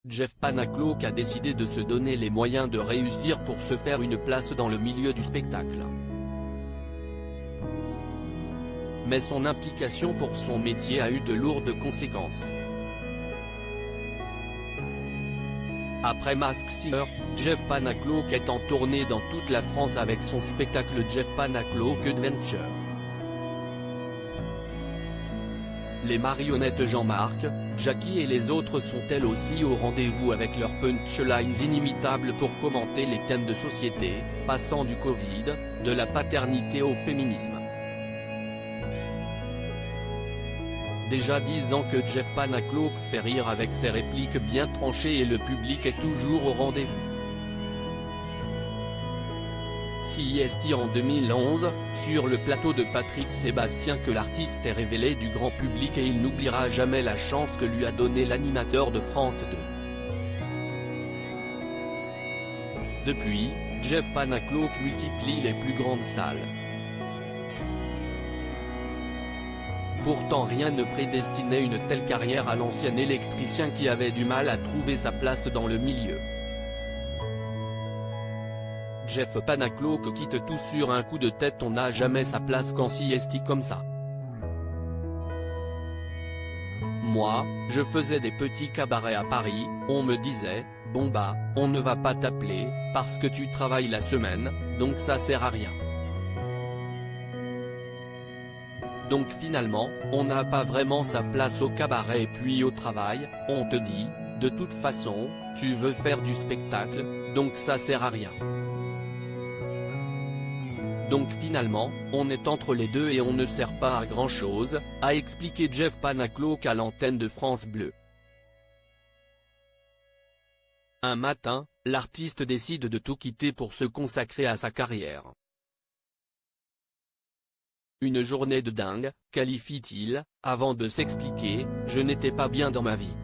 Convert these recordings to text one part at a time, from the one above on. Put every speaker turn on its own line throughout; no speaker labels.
Jeff Panaclock a décidé de se donner les moyens de réussir pour se faire une place dans le milieu du spectacle. Mais son implication pour son métier a eu de lourdes conséquences. Après Masked Singer, Jeff Panaclock est en tournée dans toute la France avec son spectacle Jeff Panaclock Adventure. Les marionnettes Jean-Marc, Jackie et les autres sont elles aussi au rendez-vous avec leurs punchlines inimitables pour commenter les thèmes de société, passant du Covid, de la paternité au féminisme. Déjà 10 ans que Jeff Panaclock fait rire avec ses répliques bien tranchées et le public est toujours au rendez-vous. CIST en 2011, sur le plateau de Patrick Sébastien que l'artiste est révélé du grand public et il n'oubliera jamais la chance que lui a donnée l'animateur de France 2. Depuis, Jeff Panaclock multiplie les plus grandes salles. Pourtant rien ne prédestinait une telle carrière à l'ancien électricien qui avait du mal à trouver sa place dans le milieu. Jeff Panaclock quitte tout sur un coup de tête. On n'a jamais sa place quand CIST comme ça. Moi, je faisais des petits cabarets à Paris, on me disait, bon bah, on ne va pas t'appeler, parce que tu travailles la semaine, donc ça sert à rien. Donc finalement, on n'a pas vraiment sa place au cabaret et puis au travail, on te dit, de toute façon, tu veux faire du spectacle, donc ça sert à rien. Donc finalement, on est entre les deux et on ne sert pas à grand chose, a expliqué Jeff Panaclock à l'antenne de France Bleu. Un matin, l'artiste décide de tout quitter pour se consacrer à sa carrière. Une journée de dingue, qualifie-t-il, avant de s'expliquer, je n'étais pas bien dans ma vie.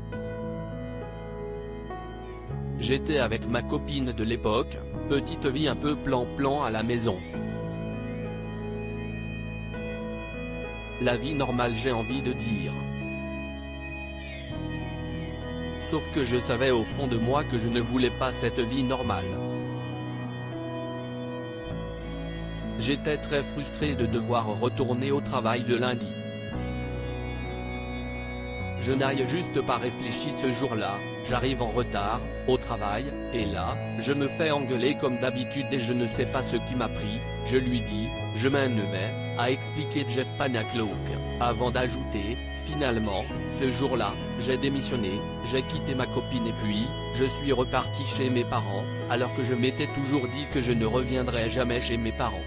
J'étais avec ma copine de l'époque, petite vie un peu plan-plan à la maison. La vie normale j'ai envie de dire. Sauf que je savais au fond de moi que je ne voulais pas cette vie normale. J'étais très frustré de devoir retourner au travail le lundi. Je n'ai juste pas réfléchi ce jour-là, j'arrive en retard, au travail, et là, je me fais engueuler comme d'habitude et je ne sais pas ce qui m'a pris, je lui dis, je m'en vais, a expliqué Jeff Panaclock, avant d'ajouter, finalement, ce jour-là, j'ai démissionné, j'ai quitté ma copine et puis, je suis reparti chez mes parents, alors que je m'étais toujours dit que je ne reviendrais jamais chez mes parents.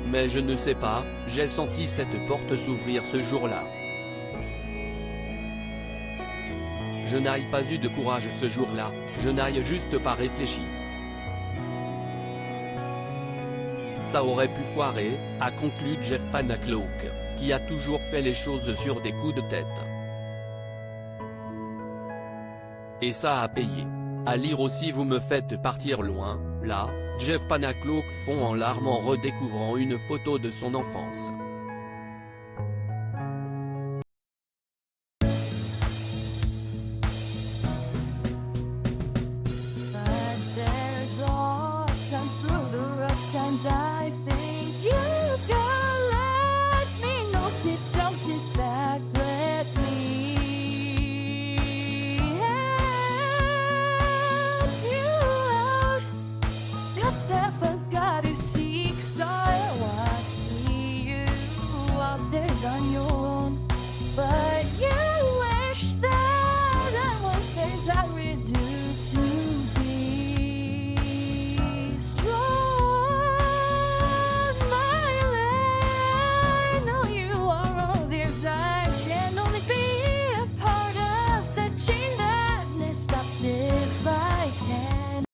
Mais je ne sais pas, j'ai senti cette porte s'ouvrir ce jour-là. Je n'ai pas eu de courage ce jour-là, je n'ai juste pas réfléchi. Ça aurait pu foirer, a conclu Jeff Panaclock, qui a toujours fait les choses sur des coups de tête. Et ça a payé. À lire aussi Vous me faites partir loin, là, Jeff Panaclock fond en larmes en redécouvrant une photo de son enfance.